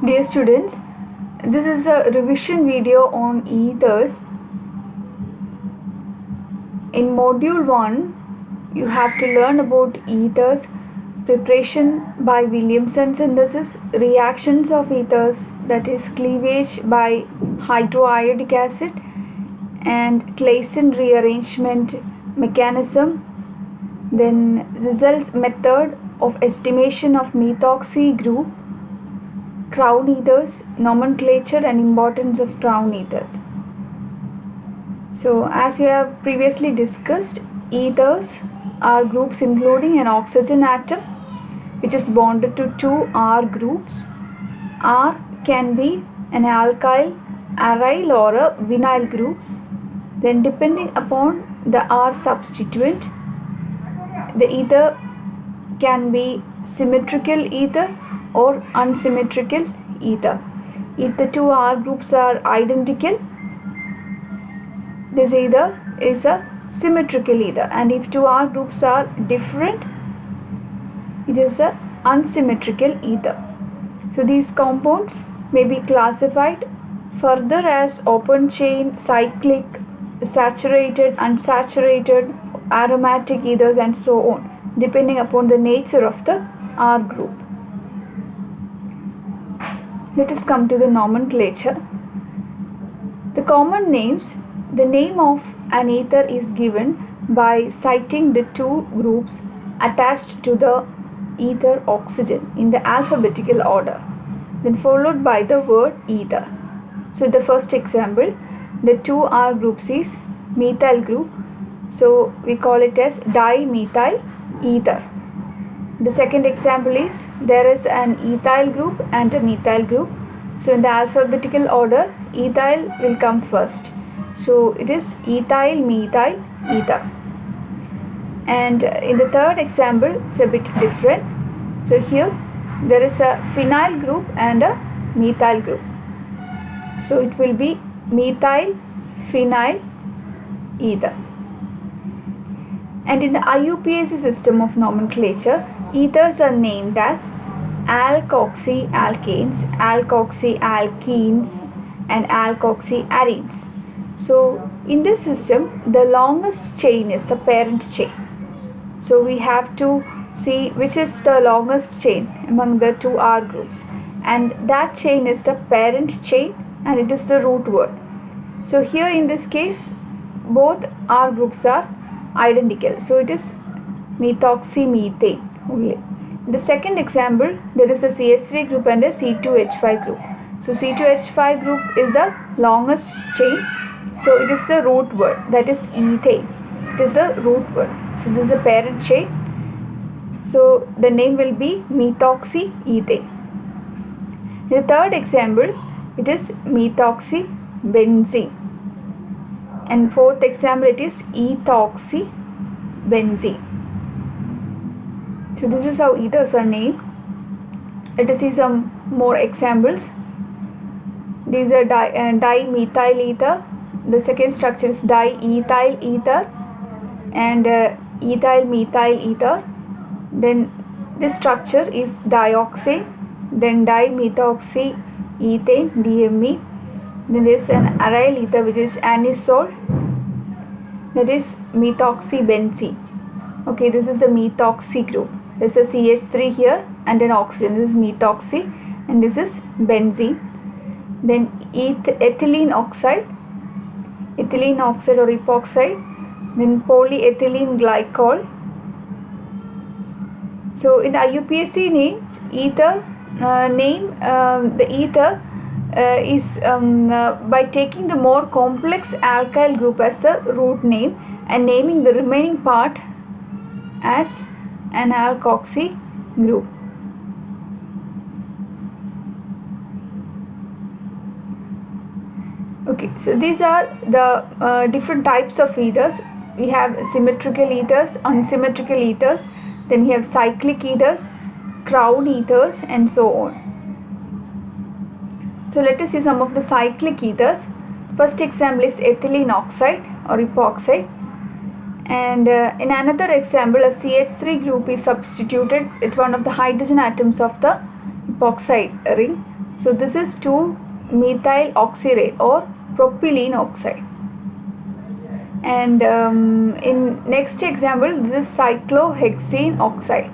Dear students, this is a revision video on ethers. In module 1, you have to learn about ethers, preparation by Williamson synthesis, reactions of ethers, that is cleavage by hydroiodic acid, and Claisen rearrangement mechanism, then Rizal's method of estimation of methoxy group, crown ethers, nomenclature and importance of crown ethers. So as we have previously discussed, ethers are groups including an oxygen atom which is bonded to two R groups. R can be an alkyl, aryl or a vinyl group. Then depending upon the R substituent, the ether can be symmetrical ether or unsymmetrical ether. If the two R groups are identical, this ether is a symmetrical ether, and if two R groups are different, it is a unsymmetrical ether. So these compounds may be classified further as open chain, cyclic, saturated, unsaturated, aromatic ethers and so on, depending upon the nature of the R group. Let us come to the nomenclature. The common names. The name of an ether is given by citing the two groups attached to the ether oxygen in the alphabetical order, then followed by the word ether. So the first example, the two R groups is methyl group, so we call it as dimethyl ether. The second example is there is an ethyl group and a methyl group, so in the alphabetical order ethyl will come first, so it is ethyl methyl ether. And in the third example it's a bit different, so here there is a phenyl group and a methyl group, so it will be methyl phenyl ether. And in the IUPAC system of nomenclature, ethers are named as alkoxyalkanes, alkoxyalkenes and alkoxyarenes. So in this system, the longest chain is the parent chain. So we have to see which is the longest chain among the two R groups, and that chain is the parent chain and it is the root word. So here in this case, both R groups are identical, so it is methoxymethane only. In the second example, there is a CH3 group and a C2H5 group. So C2H5 group is the longest chain, so it is the root word, that is ethane. It is the root word. So this is a parent chain, so the name will be methoxyethane. In the third example, it is methoxybenzene, and fourth example it is ethoxybenzene. So this is how ethers are named. Let us see some more examples. These are dimethyl ether. The second structure is diethyl ether and ethyl methyl ether. Then this structure is dioxane, then dimethoxyethane, DME. Then there is an aryl ether which is anisole, that is methoxybenzene. Okay, this is the methoxy group. There is a CH3 here and an oxygen. This is methoxy and this is benzene. Then ethylene oxide or epoxide, then polyethylene glycol. So in the IUPAC names, ether the ether is by taking the more complex alkyl group as the root name and naming the remaining part as an alkoxy group. Okay, so these are the different types of ethers. We have symmetrical ethers, unsymmetrical ethers, then we have cyclic ethers, crown ethers and so on. So let us see some of the cyclic ethers. First example is ethylene oxide or epoxide, and in another example a CH3 group is substituted with one of the hydrogen atoms of the epoxide ring, So this is 2-methyl oxyrate or propylene oxide. And in next example, this is cyclohexene oxide.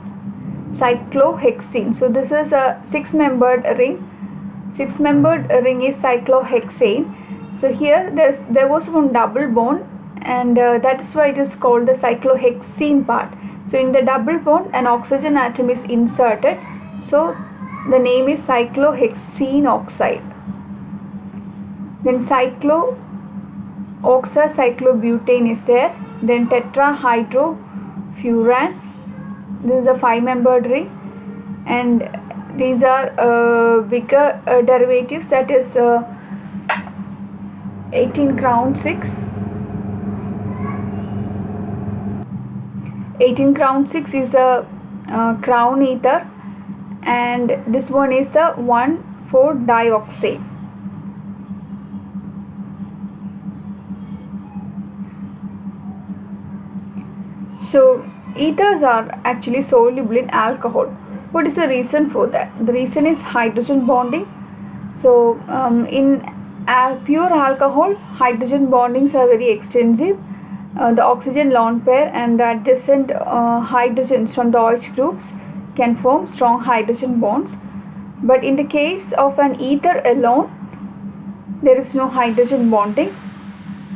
Cyclohexene. So this is a 6-membered ring. 6-membered ring is cyclohexane. So here there was one double bond, and that is why it is called the cyclohexene part. So in the double bond an oxygen atom is inserted, so the name is cyclohexene oxide. Then cycloxacyclobutane is there. Then tetrahydrofuran. This is a 5-membered ring, and these are bigger derivatives, that is 18 crown 6. 18 crown 6 is a crown ether, and this one is the 1,4-dioxane. So ethers are actually soluble in alcohol. What is the reason for that? The reason is hydrogen bonding. So in pure alcohol, hydrogen bondings are very extensive. The oxygen lone pair and the adjacent hydrogens from the OH groups can form strong hydrogen bonds. But in the case of an ether alone, there is no hydrogen bonding.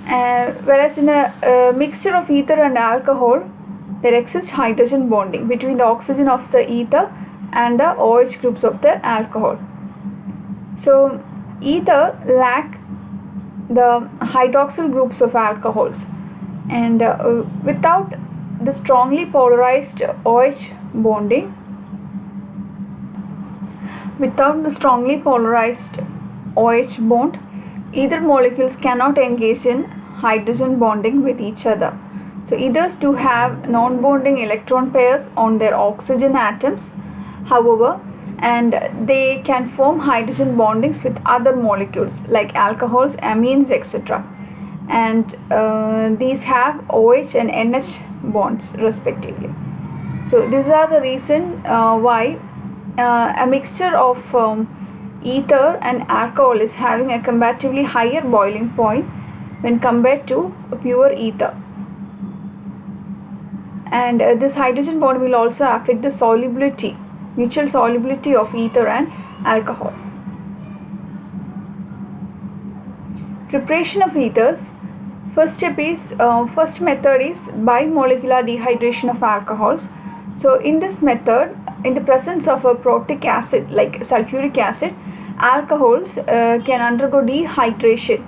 Whereas in a mixture of ether and alcohol, there exists hydrogen bonding between the oxygen of the ether and the OH groups of the alcohol. So ether lack the hydroxyl groups of alcohols, and without the strongly polarized OH bonding, without the strongly polarized OH bond, ether molecules cannot engage in hydrogen bonding with each other. So ethers do have non-bonding electron pairs on their oxygen atoms, however, and they can form hydrogen bondings with other molecules like alcohols, amines, etc. And these have OH and NH bonds respectively. So these are the reason why a mixture of ether and alcohol is having a comparatively higher boiling point when compared to pure ether. And this hydrogen bond will also affect the solubility, mutual solubility of ether and alcohol. Preparation of ethers. First method is bimolecular dehydration of alcohols. So in this method, in the presence of a protic acid like sulfuric acid, alcohols can undergo dehydration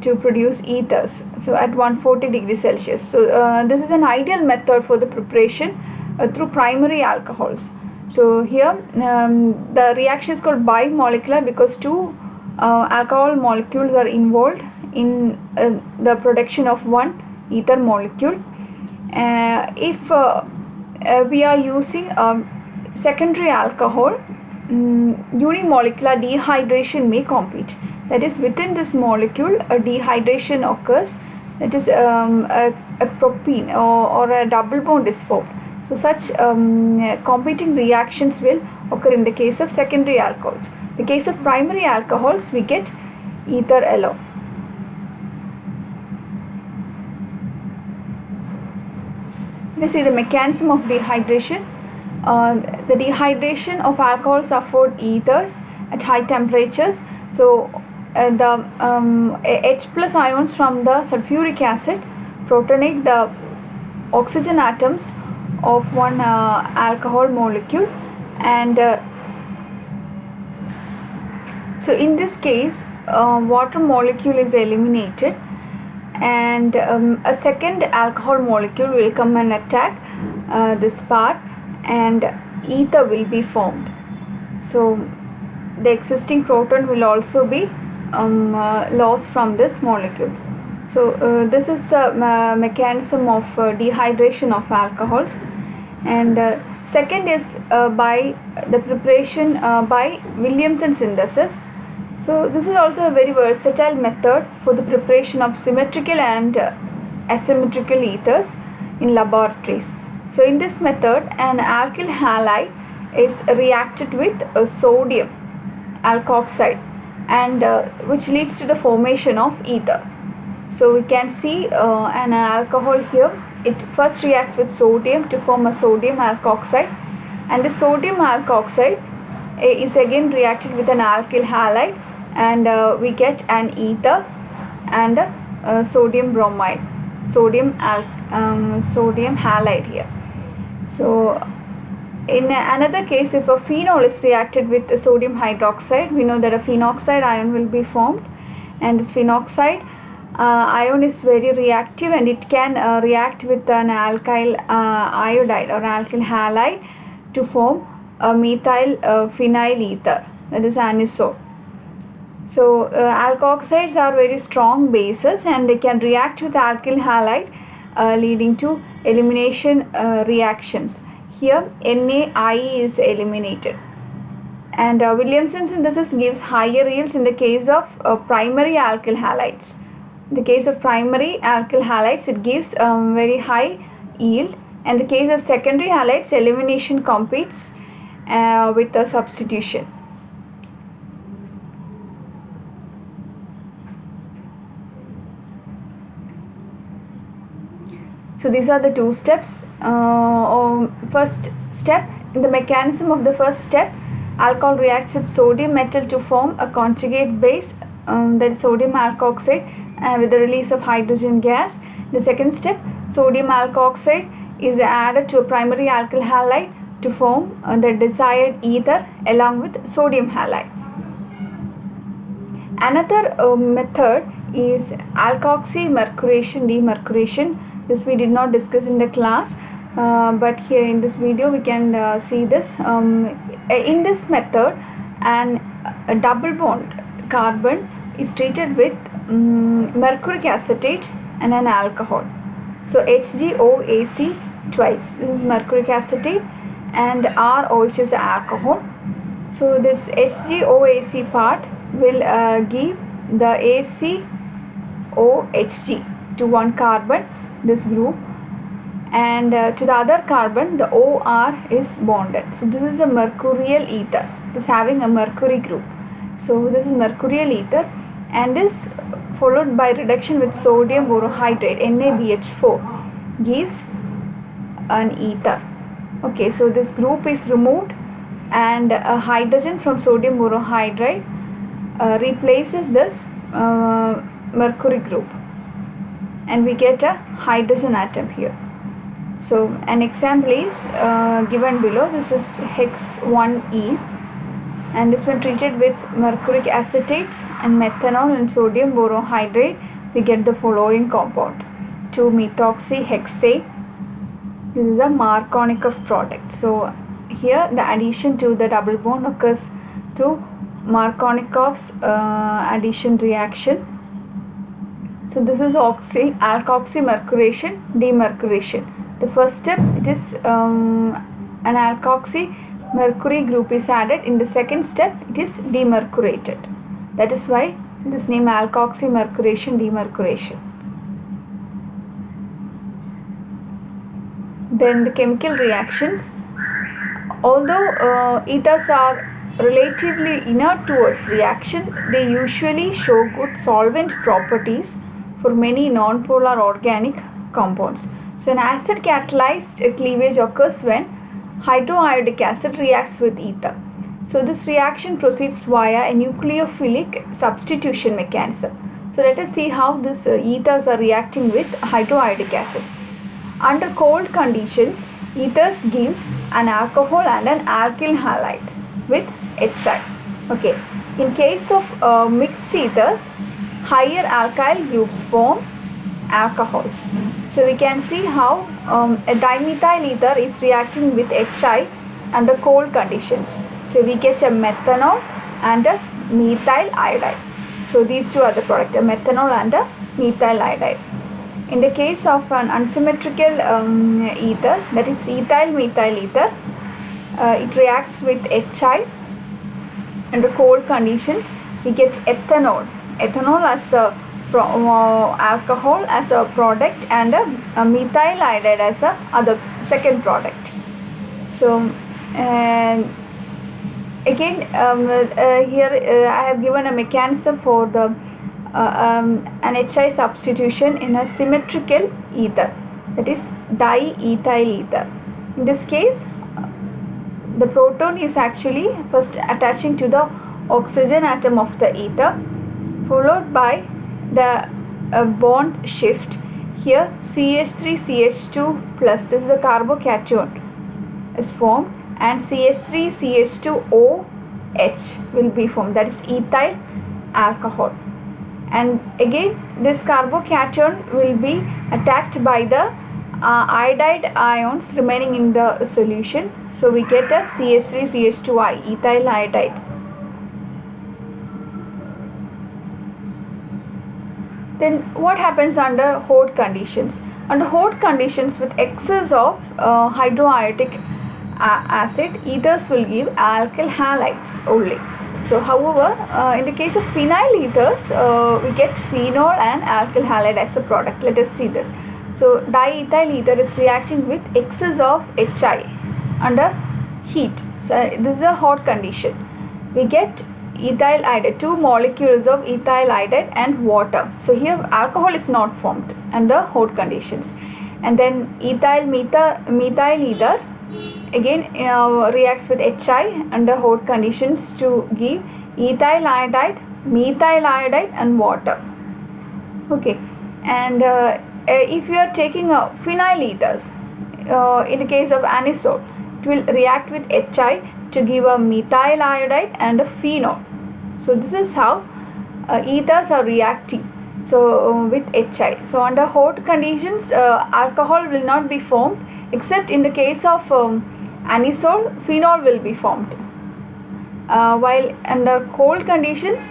to produce ethers, so at 140 degrees Celsius. So this is an ideal method for the preparation through primary alcohols. So here the reaction is called bimolecular because two alcohol molecules are involved in the production of one ether molecule. If we are using secondary alcohol, unimolecular dehydration may compete. That is, within this molecule a dehydration occurs, that is a propene or a double bond is formed. So such competing reactions will occur in the case of secondary alcohols. In the case of primary alcohols, we get ether alone. Let's see the mechanism of dehydration. The dehydration of alcohols afford ethers at high temperatures. So the H plus ions from the sulfuric acid protonate the oxygen atoms of one alcohol molecule, and so in this case water molecule is eliminated, and a second alcohol molecule will come and attack this part, and ether will be formed. So the existing proton will also be lost from this molecule. So this is the mechanism of dehydration of alcohols. And second is by the preparation by Williamson synthesis. So this is also a very versatile method for the preparation of symmetrical and asymmetrical ethers in laboratories. So in this method, an alkyl halide is reacted with sodium, alkoxide, and which leads to the formation of ether. So we can see an alcohol here. It first reacts with sodium to form a sodium alkoxide, and the sodium alkoxide is again reacted with an alkyl halide, and we get an ether and sodium bromide, sodium halide here. So in another case, if a phenol is reacted with sodium hydroxide, we know that a phenoxide ion will be formed, and this phenoxide ion is very reactive, and it can react with an alkyl iodide or alkyl halide to form a methyl phenyl ether, that is anisole. So alkoxides are very strong bases, and they can react with alkyl halide, leading to elimination reactions. Here NaIe is eliminated, and Williamson synthesis gives higher yields in the case of primary alkyl halides. In the case of primary alkyl halides, it gives very high yield, and in the case of secondary halides, elimination competes with the substitution. So these are the two steps. First step, in the mechanism of the first step, alcohol reacts with sodium metal to form a conjugate base, that is sodium alkoxide, with the release of hydrogen gas. The second step, sodium alkoxide is added to a primary alkyl halide to form the desired ether along with sodium halide. Another method is alkoxymercuration demercuration. This we did not discuss in the class, but here in this video we can see this. In this method, a double bond carbon is treated with mercuric acetate and an alcohol. So HgOAc twice. This is mercuric acetate, and ROH is alcohol. So this HgOAc part will give the ACOHG to one carbon, this group, and to the other carbon the OR is bonded. So this is a mercurial ether. It is having a mercury group. So this is mercurial ether, and this followed by reduction with sodium borohydrate NaBH4 gives an ether. Okay, so this group is removed, and a hydrogen from sodium borohydride replaces this mercury group, and we get a hydrogen atom here. So an example is given below. This is hex 1e, and this when treated with mercuric acetate and methanol and sodium borohydrate, we get the following compound: 2-methoxyhexane. This is a Markovnikov product. So here the addition to the double bond occurs through Markovnikov's addition reaction. So this is alkoxymercuration demercuration. The first step, it is an alkoxy mercury group is added. In the second step, it is demercurated. That is why this name alkoxymercuration demercuration. Then the chemical reactions. Although ethers are relatively inert towards reaction, they usually show good solvent properties for many non-polar organic compounds. So an acid catalyzed cleavage occurs when hydroiodic acid reacts with ether. So this reaction proceeds via a nucleophilic substitution mechanism. So let us see how these ethers are reacting with hydroiodic acid. Under cold conditions, ethers gives an alcohol and an alkyl halide with HI. Okay. In case of mixed ethers, higher alkyl groups form alcohols. So we can see how a dimethyl ether is reacting with HI under cold conditions. So we get a methanol and a methyl iodide. So these two are the product, a methanol and a methyl iodide. In the case of an unsymmetrical ether, that is ethyl methyl ether, it reacts with HI under cold conditions. We get ethanol as a alcohol as a product, and a methyl iodide as a other second product. So again here I have given a mechanism for the an HI substitution in a symmetrical ether, that is diethyl ether. In this case, the proton is actually first attaching to the oxygen atom of the ether, followed by the bond shift. Here CH3CH2 plus, this is the carbocation, is formed, and CH3CH2OH will be formed, that is ethyl alcohol. And again this carbocation will be attacked by the iodide ions remaining in the solution. So we get a CH3CH2I, ethyl iodide. Then what happens under hot conditions? Under hot conditions with excess of hydroiodic acid, ethers will give alkyl halides only. So however, in the case of phenyl ethers, we get phenol and alkyl halide as a product. Let us see this. So diethyl ether is reacting with excess of HI under heat. So this is a hot condition. We get ethyl iodide, 2 molecules of ethyl iodide and water. So here alcohol is not formed under hot conditions. And then methyl ether again reacts with HI under hot conditions to give ethyl iodide, methyl iodide and water. Okay, and if you are taking phenyl ethers, in the case of anisole, it will react with HI to give a methyl iodide and a phenol. So this is how ethers are reacting, so with HI. So under hot conditions, alcohol will not be formed, except in the case of anisole, phenol will be formed. While under cold conditions,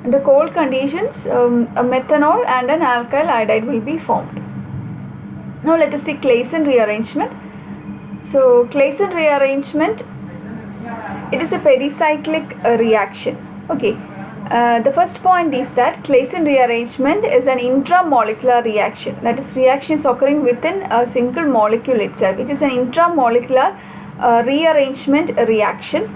a methanol and an alkyl iodide will be formed. Now let us see Claisen rearrangement. So Claisen rearrangement, it is a pericyclic reaction. Okay, the first point is that Claisen rearrangement is an intramolecular reaction. That is, reaction is occurring within a single molecule itself. It is an intramolecular rearrangement reaction,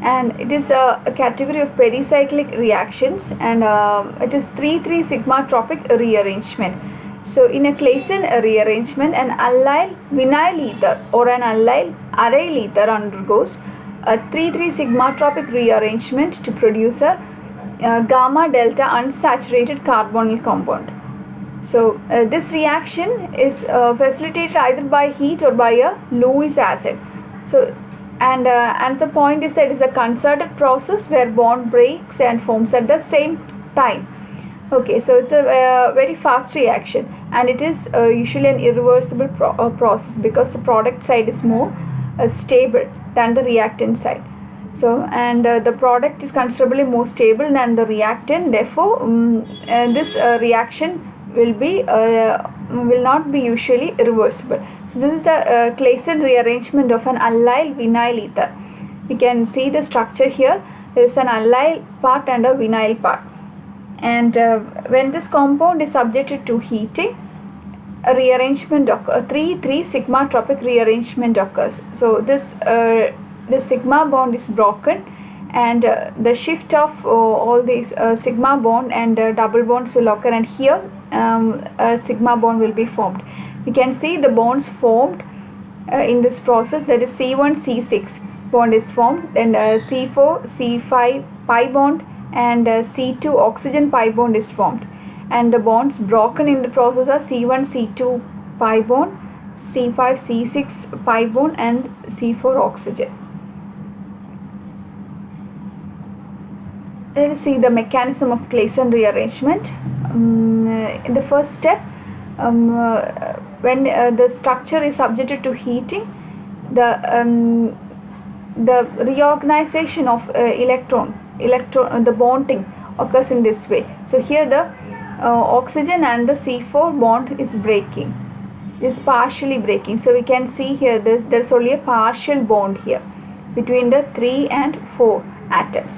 and it is a category of pericyclic reactions, and it is 3,3 sigma tropic rearrangement. So in a Claisen rearrangement, an allyl vinyl ether or an allyl aryl ether undergoes a 3,3 sigma tropic rearrangement to produce a gamma delta unsaturated carbonyl compound. So this reaction is facilitated either by heat or by a Lewis acid. So and the point is that it is a concerted process where bond breaks and forms at the same time. Okay, so it's a very fast reaction, and it is usually an irreversible process, because the product side is more stable than the reactant side. So and the product is considerably more stable than the reactant. Therefore, this reaction will not be usually irreversible. So this is the Claisen rearrangement of an allyl vinyl ether. You can see the structure here. There is an allyl part and a vinyl part. And when this compound is subjected to heating, a rearrangement occurs, 3,3 sigma tropic rearrangement occurs. So this sigma bond is broken, and the shift of all these sigma bond and double bonds will occur, and here a sigma bond will be formed. You can see the bonds formed in this process, that is C1 C6 bond is formed, and C4 C5 pi bond and C2 oxygen pi bond is formed, and the bonds broken in the process are C1 C2 pi bond, C5 C6 pi bond and C4 oxygen. Let us see the mechanism of Claisen rearrangement. In the first step, when the structure is subjected to heating, the reorganization of the bonding occurs in this way. So here the oxygen and the C4 bond is breaking, is partially breaking. So we can see here there's only a partial bond here between the 3 and 4 atoms,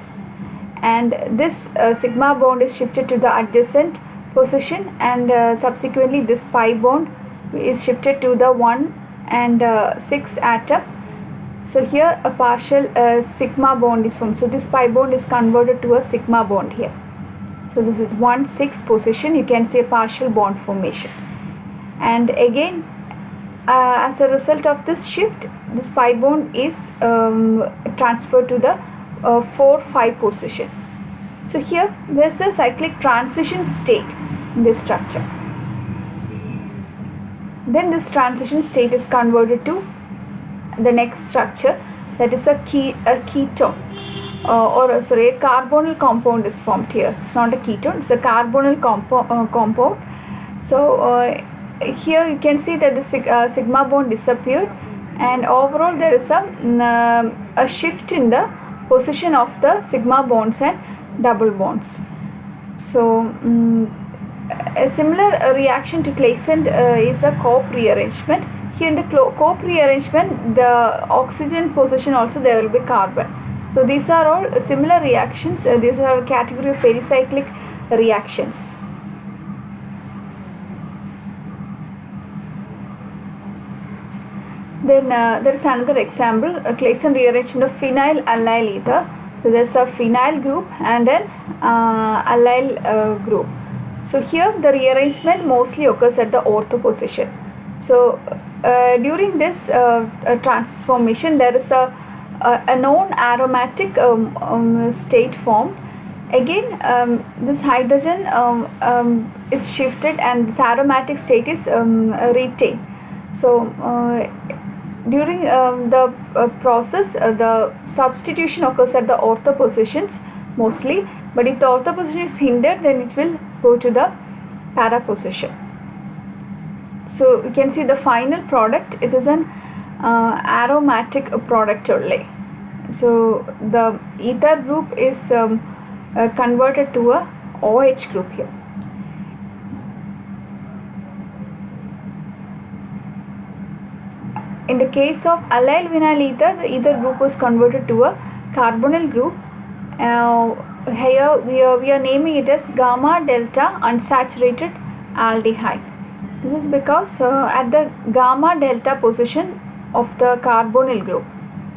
and this sigma bond is shifted to the adjacent position, and subsequently this pi bond is shifted to the 1 and 6 atom, So here a partial sigma bond is formed. So this pi bond is converted to a sigma bond here. So this is 1,6 position. You can see a partial bond formation. And again, as a result of this shift, this pi bond is transferred to the 4,5 position. So here there is a cyclic transition state in this structure. Then this transition state is converted to the next structure, that is a ketone, a carbonyl compound is formed here. It's not a ketone, it's a carbonyl compound. So here you can see that the sigma bond disappeared, and overall there is a shift in the position of the sigma bonds and double bonds. So a similar reaction to Claisen is a Cope rearrangement. Here in the Cope rearrangement, the oxygen position also there will be carbon. So these are all similar reactions. These are a category of pericyclic reactions. Then there is another example, a Claisen rearrangement of phenyl allyl ether. So there is a phenyl group and an allyl group. So here the rearrangement mostly occurs at the ortho position. So during this transformation, there is a non-aromatic state formed. Again, this hydrogen is shifted and this aromatic state is retained. So during the process, the substitution occurs at the ortho positions mostly, but if the ortho position is hindered, then it will go to the para position. So you can see the final product, it is an aromatic product only. So the ether group is converted to a OH group here. In the case of allyl vinyl ether, the ether group was converted to a carbonyl group. Here we are naming it as gamma delta unsaturated aldehyde. This is because at the gamma delta position of the carbonyl group,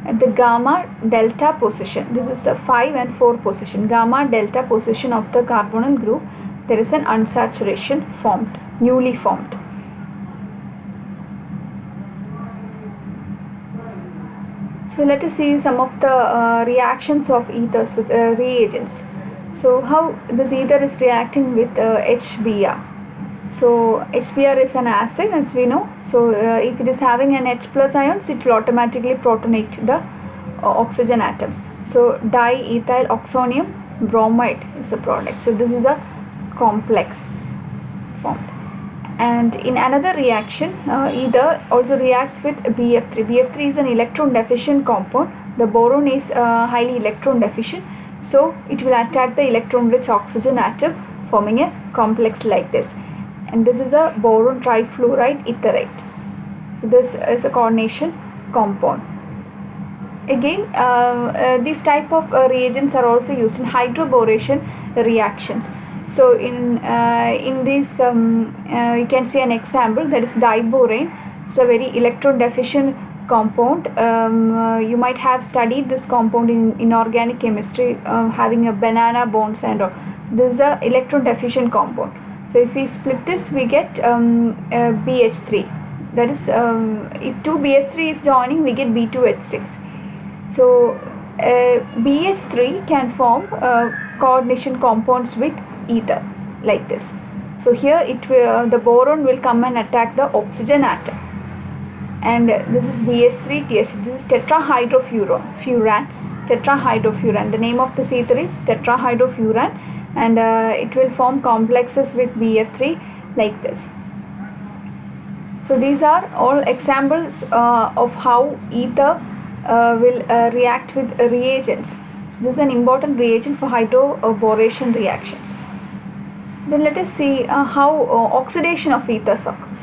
at the gamma delta position, this is the 5 and 4 position, gamma delta position of the carbonyl group, there is an unsaturation formed, newly formed. So let us see some of the reactions of ethers with reagents. So how this ether is reacting with HBr. So HBr is an acid, as we know. So if it is having an H plus ions, it will automatically protonate the oxygen atoms. So diethyl oxonium bromide is the product. So this is a complex formed. And in another reaction, ether also reacts with BF3. BF3 is an electron deficient compound. The boron is highly electron deficient, so it will attack the electron rich oxygen atom, forming a complex like this. And this is a boron trifluoride etherate. So this is a coordination compound. Again, these type of reagents are also used in hydroboration reactions. So in this you can see an example, that is diborane. It's a very electron deficient compound. You might have studied this compound in inorganic chemistry, having a banana bonds and all. This is a electron deficient compound. So if we split this, we get BH3. That is, if 2 BH3 is joining, we get B2H6. So BH3 can form coordination compounds with ether like this. So here the boron will come and attack the oxygen atom, and this is BH3TH. This is tetrahydrofuran. The name of this ether is tetrahydrofuran, and it will form complexes with BF3 like this. So these are all examples of how ether will react with reagents. So this is an important reagent for hydroboration reactions. Then let us see how oxidation of ethers occurs.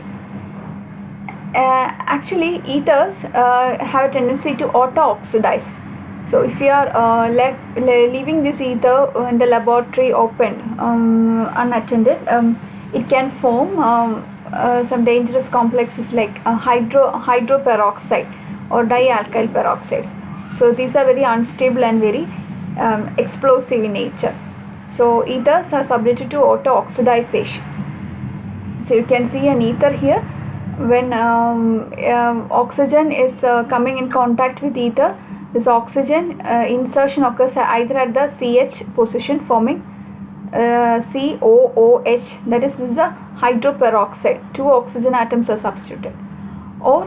Actually, ethers have a tendency to auto-oxidize. So if you are leaving this ether in the laboratory open, unattended, it can form some dangerous complexes like hydroperoxide or dialkyl peroxides. So these are very unstable and very explosive in nature. So ethers are subjected to auto-oxidization. So you can see an ether here. When oxygen is coming in contact with ether, this oxygen insertion occurs either at the CH position, forming COOH, that is, this is a hydroperoxide. 2 oxygen atoms are substituted. Or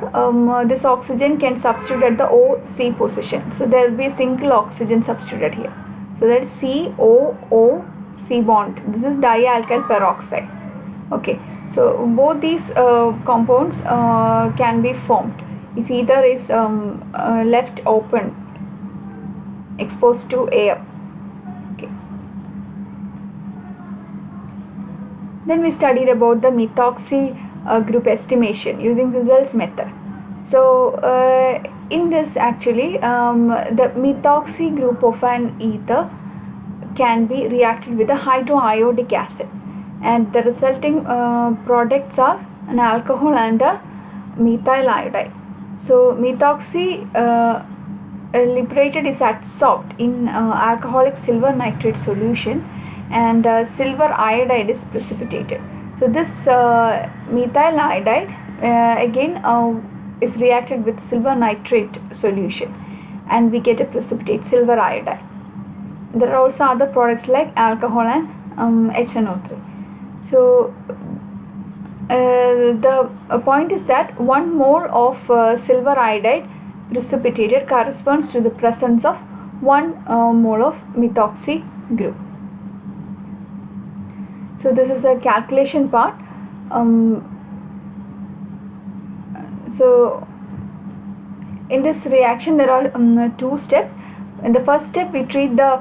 this oxygen can substitute at the OC position. So there will be a single oxygen substituted here. So that is COOC bond. This is dialkyl peroxide. Okay. So both these compounds can be formed if ether is left open, exposed to air. Okay. Then we studied about the methoxy group estimation using Ziesel's method. So in this actually the methoxy group of an ether can be reacted with a hydroiodic acid, and the resulting products are an alcohol and a methyl iodide. So methoxy liberated is adsorbed in alcoholic silver nitrate solution, and silver iodide is precipitated. So this methyl iodide again is reacted with silver nitrate solution, and we get a precipitate, silver iodide. There are also other products like alcohol and HNO3. So the point is that 1 mole of silver iodide precipitated corresponds to the presence of 1 mole of methoxy group. So this is a calculation part. So in this reaction there are 2 steps. In the first step we treat the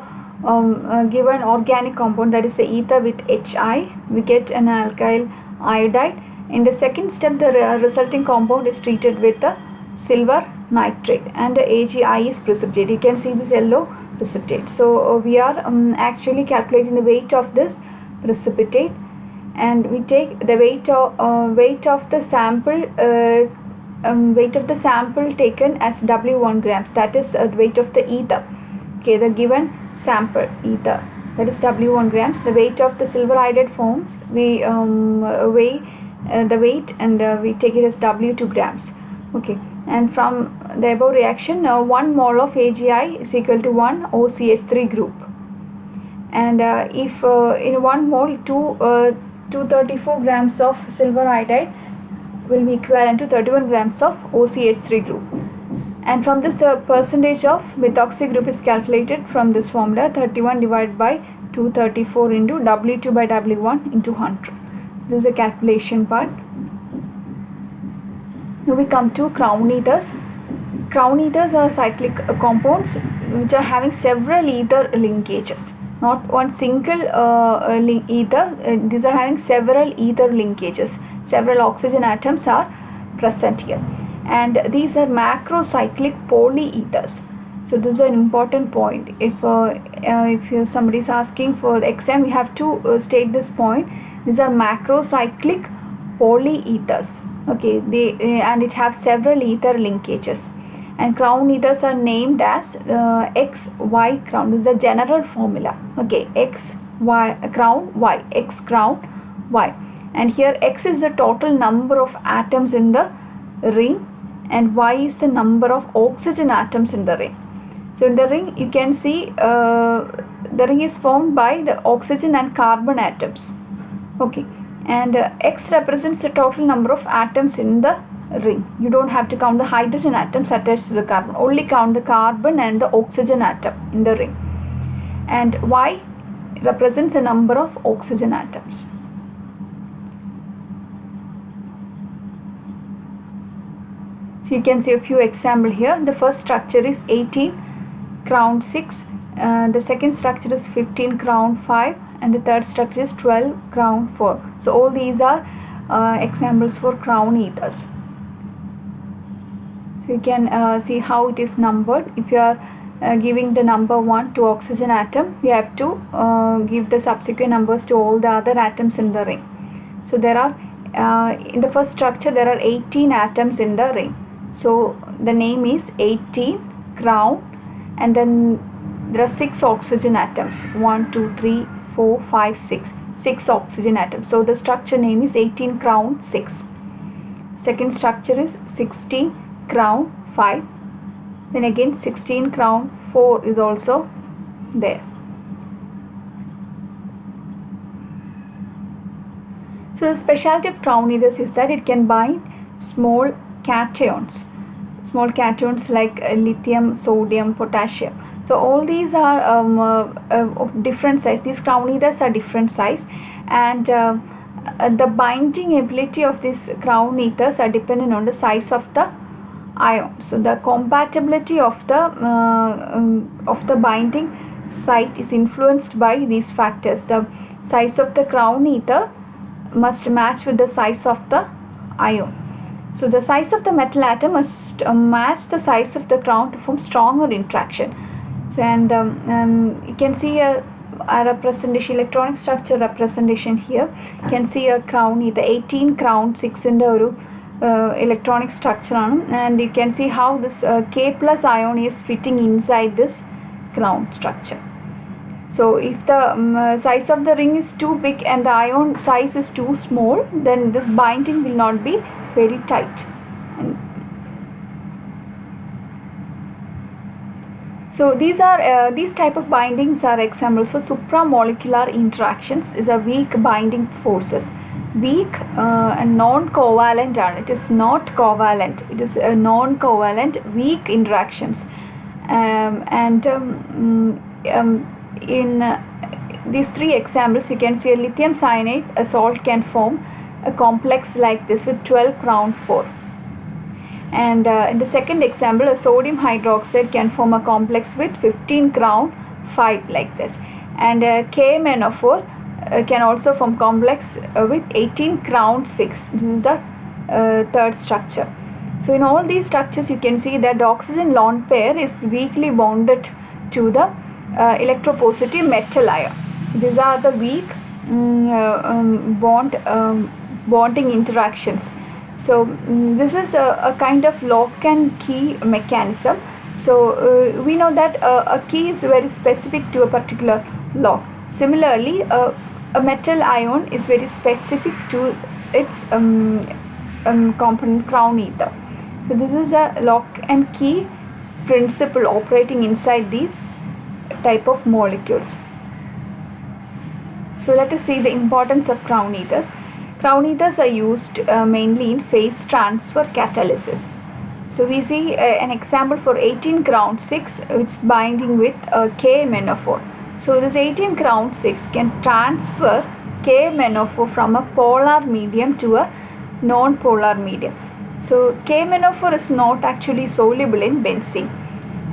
given organic compound, that is the ether, with HI. We get an alkyl iodide. In the second step the resulting compound is treated with the silver nitrate, and the AgI is precipitate. You can see this yellow precipitate. So we are actually calculating the weight of this precipitate, and we take the weight of the sample taken as W1 grams, that is the weight of the ether. Okay, the given sample ether, that is W1 grams. The weight of the silver iodide forms, we weigh the weight and we take it as W2 grams. Okay, and from the above reaction 1 mole of AgI is equal to 1 OCH3 group, and if in 1 mole 234 grams of silver iodide will be equivalent to 31 grams of OCH3 group. And from this the percentage of methoxy group is calculated from this formula, 31 divided by 234 into W2 by W1 into 100. This is a calculation part. Now we come to crown ethers. Crown ethers are cyclic compounds which are having several ether linkages, not one single ether. These are having several ether linkages. Several oxygen atoms are present here, and these are macrocyclic polyethers. So this is an important point. If somebody is asking for the exam, we have to state this point. These are macrocyclic polyethers. Okay, and it have several ether linkages, and crown ethers are named as XY crown. This is a general formula. Okay, XY crown, Y, X crown, Y, and here X is the total number of atoms in the ring, and Y is the number of oxygen atoms in the ring. So in the ring you can see the ring is formed by the oxygen and carbon atoms. Okay, and X represents the total number of atoms in the ring. You don't have to count the hydrogen atoms attached to the carbon, only count the carbon and the oxygen atom in the ring. And Y represents the number of oxygen atoms. So you can see a few examples here. The first structure is 18 crown 6, the second structure is 15 crown 5, and the third structure is 12 crown 4. So all these are examples for crown ethers. So you can see how it is numbered. If you are giving the number 1 to oxygen atom, you have to give the subsequent numbers to all the other atoms in the ring. So there are in the first structure there are 18 atoms in the ring. So the name is 18 crown, and then there are 6 oxygen atoms. 1, 2, 3, 4, 5, 6. 6 oxygen atoms. So the structure name is 18 crown 6. Second structure is 16 crown 5. Then again 16 crown 4 is also there. So the specialty of crown ethers is that it can bind small cations like lithium, sodium, potassium. So all these are of different size. These crown ethers are different size, and the binding ability of these crown ethers are dependent on the size of the ion. So the compatibility of the binding site is influenced by these factors. The size of the crown ether must match with the size of the ion. So the size of the metal atom must match the size of the crown to form stronger interaction. So, and you can see a representation, electronic structure representation here. You can see a crown ether 18 crown 6 in the electronic structure, and you can see how this K plus ion is fitting inside this crown structure. So if the size of the ring is too big and the ion size is too small, then this binding will not be very tight. So these type of bindings are examples for supramolecular interactions. Is a weak binding forces. Weak and non-covalent. It is not covalent. It is a non-covalent weak interactions. In these 3 examples, you can see a lithium cyanide, a salt can form a complex like this with 12 crown 4. And in the second example, a sodium hydroxide can form a complex with 15 crown 5 like this. And KMnO4 can also form complex with 18 crown 6. This is the third structure. So in all these structures, you can see that the oxygen lone pair is weakly bonded to the electropositive metal ion. These are the weak bonding interactions. So this is a kind of lock and key mechanism. So we know that a key is very specific to a particular lock. Similarly, a metal ion is very specific to its component crown ether. So this is a lock and key principle operating inside these type of molecules. So let us see the importance of crown ethers. Crown ethers are used mainly in phase transfer catalysis. So we see an example for 18 crown 6, which is binding with KMnO4. So this 18 crown 6 can transfer KMnO4 from a polar medium to a non-polar medium. So KMnO4 is not actually soluble in benzene.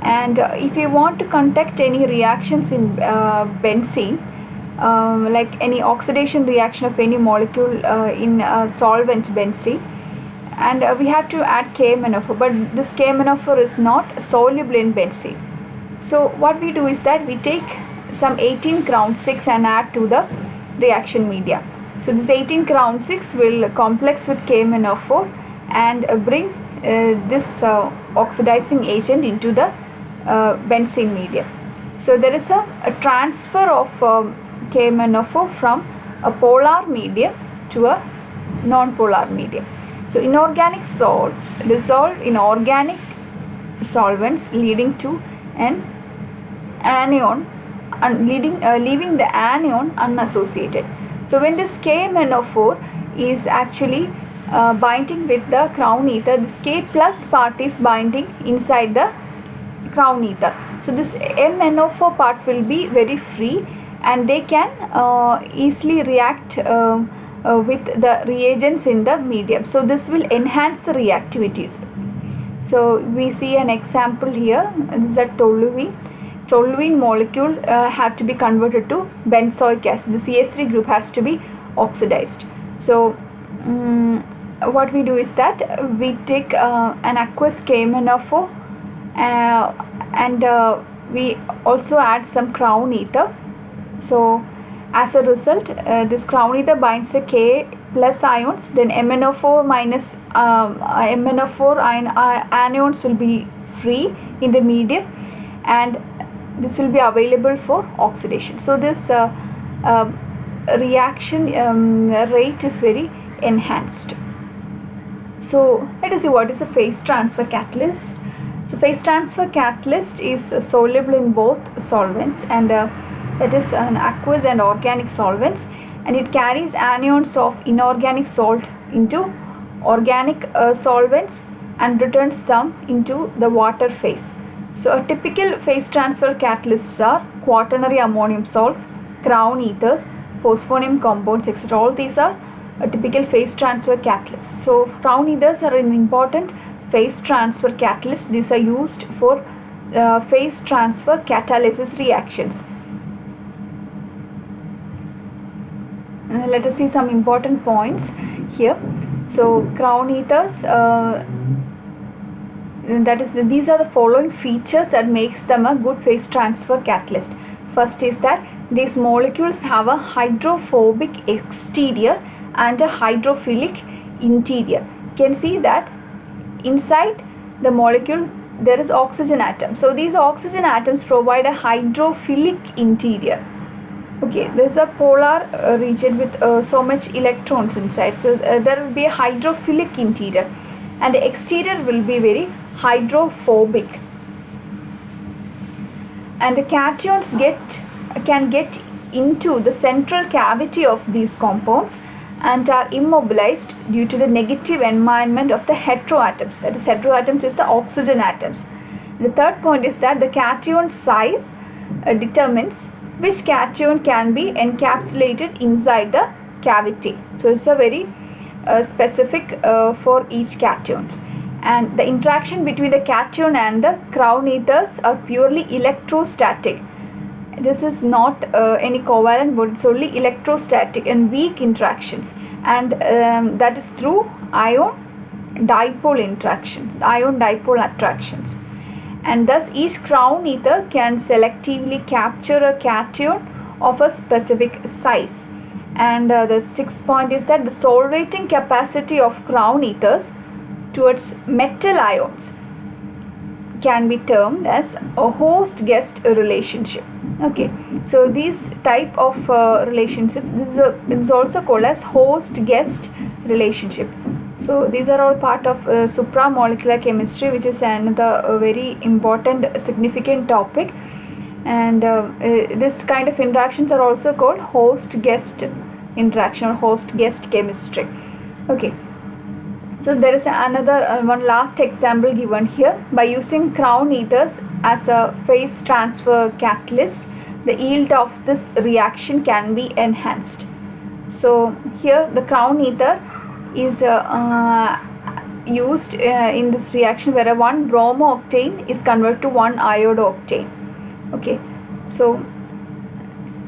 And if you want to conduct any reactions in benzene, like any oxidation reaction of any molecule in solvent benzene, and we have to add KMnO4, but this KMnO4 is not soluble in benzene. So what we do is that we take some 18 crown 6 and add to the reaction media. So this 18 crown 6 will complex with KMnO4 and bring this oxidizing agent into the benzene medium. So there is a transfer of KMnO4 from a polar medium to a non-polar medium. So inorganic salts dissolve in organic solvents, leading to an anion, leaving the anion unassociated. So when this KMnO4 is actually binding with the crown ether, this K plus part is binding inside the crown ether. So this MnO4 part will be very free, and they can easily react with the reagents in the medium. So this will enhance the reactivity. So we see an example here. This is a toluene. Toluene molecule have to be converted to benzoic acid. The CH3 group has to be oxidized. So what we do is that we take an aqueous KMnO4 and we also add some crown ether. So as a result, this crown ether binds a K plus ions, then MnO4 minus MnO4 anions will be free in the medium, and this will be available for oxidation. So this reaction rate is very enhanced. So let us see what is a phase transfer catalyst. So phase transfer catalyst is soluble in both solvents, and that is an aqueous and organic solvents, and it carries anions of inorganic salt into organic solvents and returns them into the water phase. So a typical phase transfer catalysts are quaternary ammonium salts, crown ethers, phosphonium compounds, etc. All these are a typical phase transfer catalysts. So crown ethers are an important phase transfer catalyst. These are used for phase transfer catalysis reactions. Let us see some important points here. So crown ethers, these are the following features that makes them a good phase transfer catalyst. First is that these molecules have a hydrophobic exterior and a hydrophilic interior. You can see that inside the molecule there is oxygen atom. So these oxygen atoms provide a hydrophilic interior. Okay, there is a polar region with so much electrons inside. So there will be a hydrophilic interior, and the exterior will be very hydrophobic. And the cations can get into the central cavity of these compounds and are immobilized due to the negative environment of the heteroatoms. That is, heteroatoms is the oxygen atoms. The third point is that the cation size determines which cation can be encapsulated inside the cavity. So it's a very specific for each cations. And the interaction between the cation and the crown ethers are purely electrostatic. This is not any covalent, but it's only electrostatic and weak interactions, and that is through ion dipole interactions, ion dipole attractions. And thus each crown ether can selectively capture a cation of a specific size. And the sixth point is that the solvating capacity of crown ethers towards metal ions can be termed as a host-guest relationship. Okay, so this type of relationship is also called as host-guest relationship. So these are all part of supramolecular chemistry, which is another very important significant topic, and this kind of interactions are also called host-guest interaction or host-guest chemistry. Okay, so there is another one last example given here. By using crown ethers as a phase transfer catalyst, the yield of this reaction can be enhanced. So here the crown ether is used in this reaction, where one bromo-octane is converted to one iodo-octane. Okay, so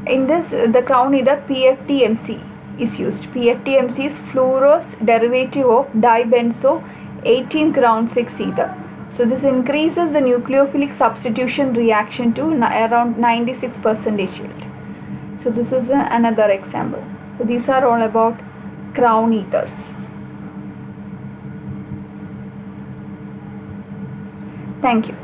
in this the crown ether PFDMC is used. PFDMC is fluorose derivative of dibenzo 18 ground 6 ether. So this increases the nucleophilic substitution reaction to around 96% yield. So this is another example. So these are all about crown ethers. Thank you.